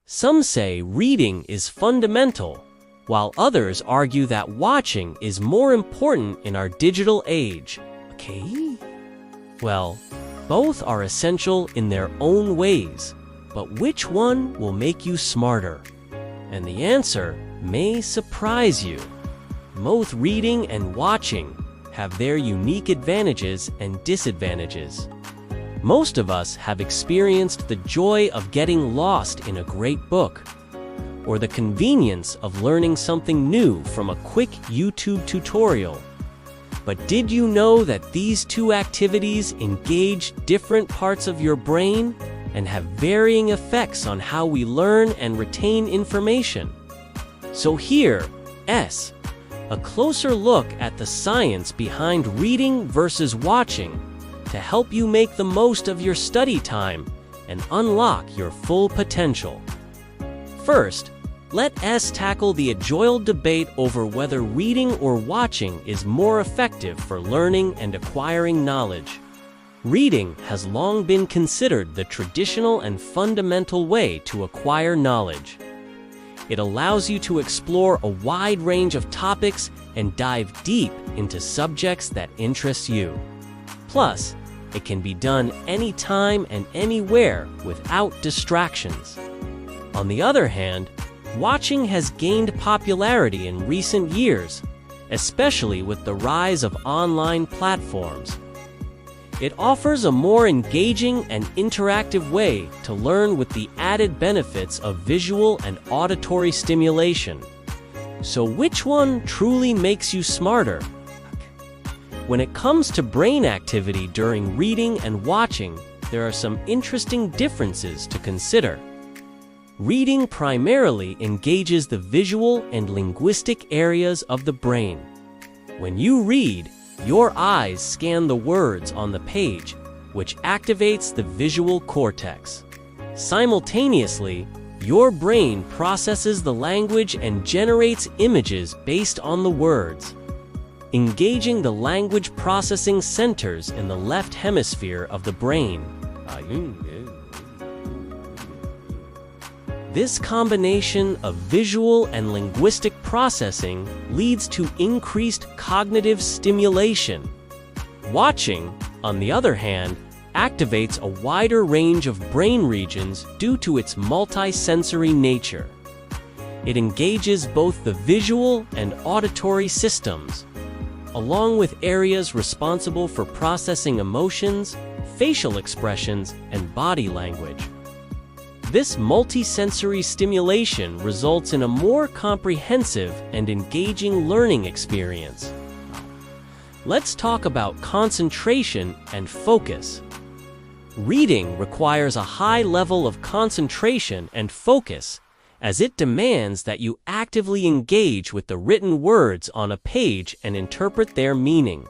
Some say reading is fundamental, while others argue that watching is more important in our digital age. Okay? Well, both are essential in their own ways, but which one will make you smarter? And the answer may surprise you. Both reading and watching have their unique advantages and disadvantages. Most of us have experienced the joy of getting lost in a great book, or the convenience of learning something new from a quick YouTube tutorial. But did you know that these two activities engage different parts of your brain and have varying effects on how we learn and retain information? So here's a closer look at the science behind reading versus watching to help you make the most of your study time and unlock your full potential. First, let's tackle the age-old debate over whether reading or watching is more effective for learning and acquiring knowledge. Reading has long been considered the traditional and fundamental way to acquire knowledge. It allows you to explore a wide range of topics and dive deep into subjects that interest you. Plus, it can be done anytime and anywhere without distractions. On the other hand, watching has gained popularity in recent years, especially with the rise of online platforms. It offers a more engaging and interactive way to learn with the added benefits of visual and auditory stimulation. So which one truly makes you smarter? When it comes to brain activity during reading and watching, there are some interesting differences to consider. Reading primarily engages the visual and linguistic areas of the brain. When you read, your eyes scan the words on the page, which activates the visual cortex. Simultaneously, your brain processes the language and generates images based on the words. Engaging the language processing centers in the left hemisphere of the brain. This combination of visual and linguistic processing leads to increased cognitive stimulation. Watching, on the other hand, activates a wider range of brain regions due to its multisensory nature. It engages both the visual and auditory systems, along with areas responsible for processing emotions, facial expressions, and body language. This multisensory stimulation results in a more comprehensive and engaging learning experience. Let's talk about concentration and focus. Reading requires a high level of concentration and focus, as it demands that you actively engage with the written words on a page and interpret their meaning.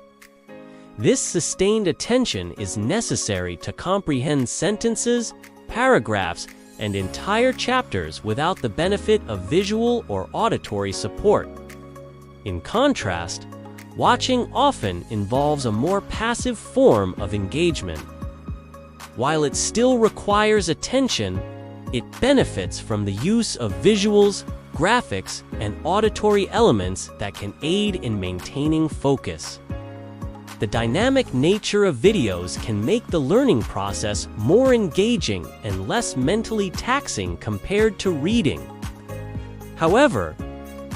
This sustained attention is necessary to comprehend sentences, paragraphs, and entire chapters without the benefit of visual or auditory support. In contrast, watching often involves a more passive form of engagement. While it still requires attention, it benefits from the use of visuals, graphics, and auditory elements that can aid in maintaining focus. The dynamic nature of videos can make the learning process more engaging and less mentally taxing compared to reading. However,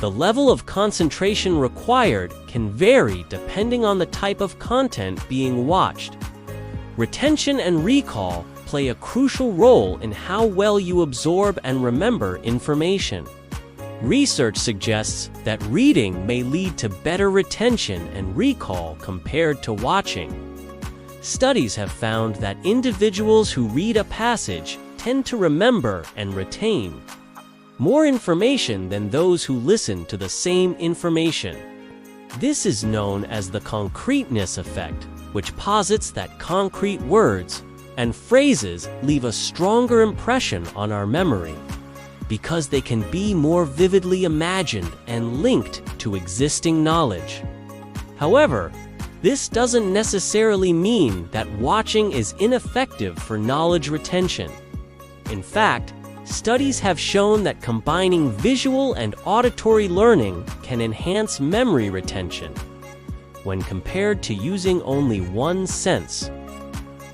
the level of concentration required can vary depending on the type of content being watched. Retention and recall play a crucial role in how well you absorb and remember information. Research suggests that reading may lead to better retention and recall compared to watching. Studies have found that individuals who read a passage tend to remember and retain more information than those who listen to the same information. This is known as the concreteness effect, which posits that concrete words and phrases leave a stronger impression on our memory, because they can be more vividly imagined and linked to existing knowledge. However, this doesn't necessarily mean that watching is ineffective for knowledge retention. In fact, Studies have shown that combining visual and auditory learning can enhance memory retention when compared to using only one sense.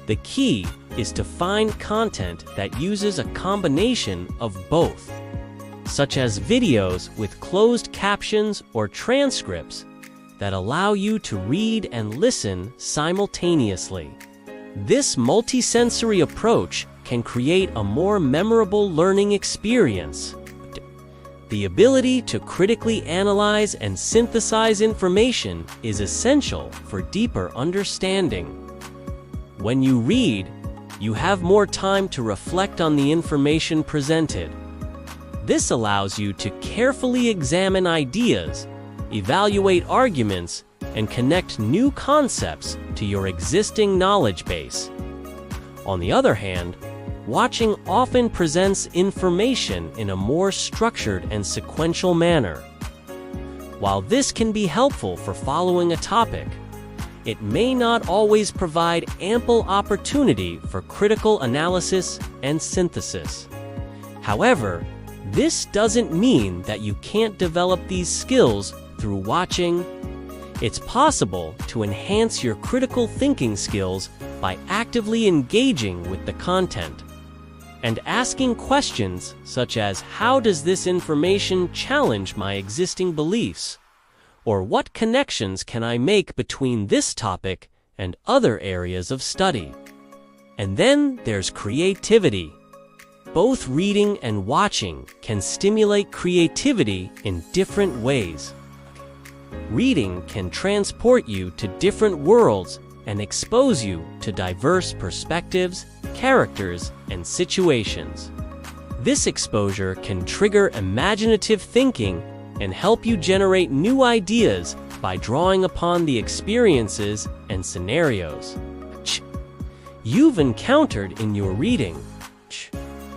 The key is to find content that uses a combination of both, such as videos with closed captions or transcripts that allow you to read and listen simultaneously. This multisensory approach can create a more memorable learning experience. The ability to critically analyze and synthesize information is essential for deeper understanding. When you read, you have more time to reflect on the information presented. This allows you to carefully examine ideas, evaluate arguments, and connect new concepts to your existing knowledge base. On the other hand, watching often presents information in a more structured and sequential manner. While this can be helpful for following a topic, it may not always provide ample opportunity for critical analysis and synthesis. However, this doesn't mean that you can't develop these skills through watching. It's possible to enhance your critical thinking skills by actively engaging with the content and asking questions such as, how does this information challenge my existing beliefs? Or what connections can I make between this topic and other areas of study? And then there's creativity. Both reading and watching can stimulate creativity in different ways. Reading can transport you to different worlds and expose you to diverse perspectives, characters, and situations. This exposure can trigger imaginative thinking and help you generate new ideas by drawing upon the experiences and scenarios you've encountered in your reading.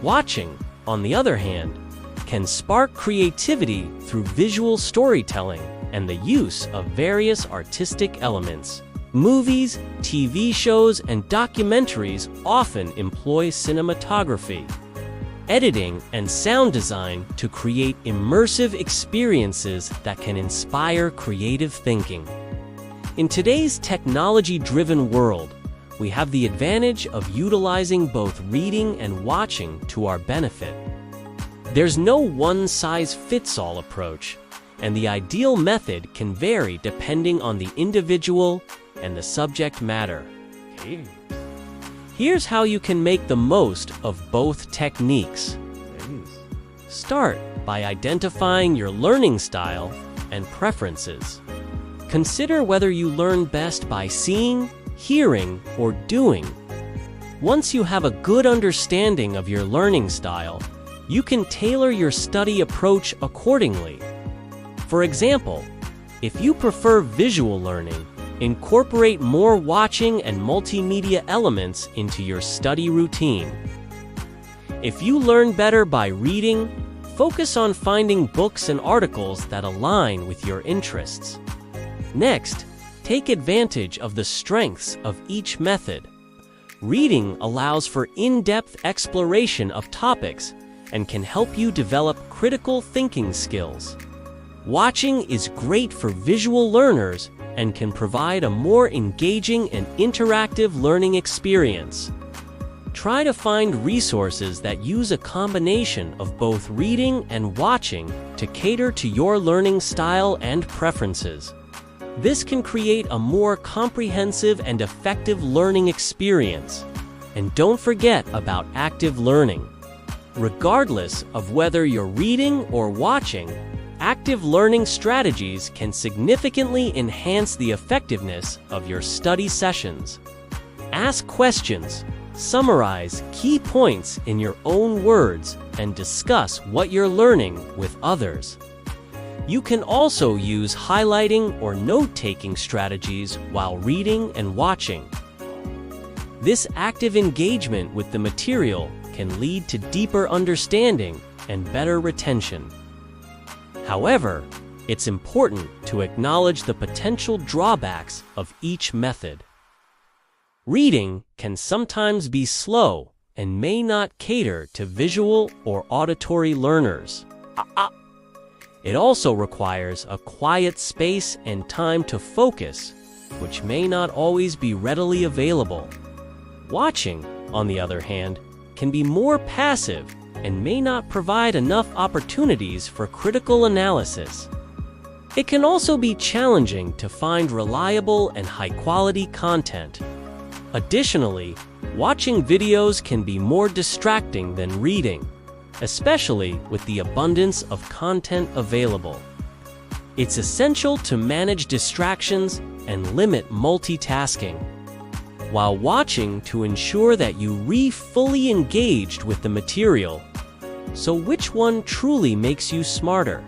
Watching, on the other hand, can spark creativity through visual storytelling and the use of various artistic elements. Movies, TV shows, and documentaries often employ cinematography, editing, and sound design to create immersive experiences that can inspire creative thinking. In today's technology-driven world, we have the advantage of utilizing both reading and watching to our benefit. There's no one-size-fits-all approach, and the ideal method can vary depending on the individual and the subject matter. Here's how you can make the most of both techniques. Start by identifying your learning style and preferences. Consider whether you learn best by seeing, hearing, or doing. Once you have a good understanding of your learning style, you can tailor your study approach accordingly. For example, if you prefer visual learning, incorporate more watching and multimedia elements into your study routine. If you learn better by reading, focus on finding books and articles that align with your interests. Next, take advantage of the strengths of each method. Reading allows for in-depth exploration of topics and can help you develop critical thinking skills. Watching is great for visual learners and can provide a more engaging and interactive learning experience. Try to find resources that use a combination of both reading and watching to cater to your learning style and preferences. This can create a more comprehensive and effective learning experience. And don't forget about active learning. Regardless of whether you're reading or watching, active learning strategies can significantly enhance the effectiveness of your study sessions. Ask questions, summarize key points in your own words, and discuss what you're learning with others. You can also use highlighting or note-taking strategies while reading and watching. This active engagement with the material can lead to deeper understanding and better retention. However, it's important to acknowledge the potential drawbacks of each method. Reading can sometimes be slow and may not cater to visual or auditory learners. It also requires a quiet space and time to focus, which may not always be readily available. Watching, on the other hand, can be more passive and may not provide enough opportunities for critical analysis. It can also be challenging to find reliable and high-quality content. Additionally, watching videos can be more distracting than reading, especially with the abundance of content available. It's essential to manage distractions and limit multitasking while watching to ensure that you fully engaged with the material. So which one truly makes you smarter?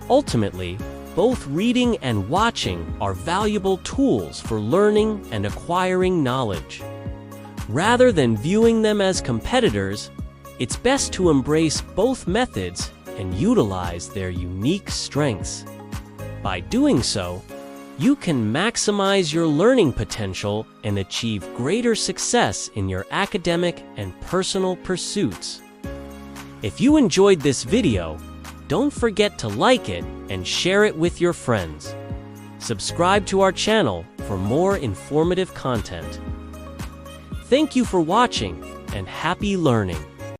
Ultimately, both reading and watching are valuable tools for learning and acquiring knowledge. Rather than viewing them as competitors, it's best to embrace both methods and utilize their unique strengths. By doing so, you can maximize your learning potential and achieve greater success in your academic and personal pursuits. If you enjoyed this video, don't forget to like it and share it with your friends. Subscribe to our channel for more informative content. Thank you for watching and happy learning!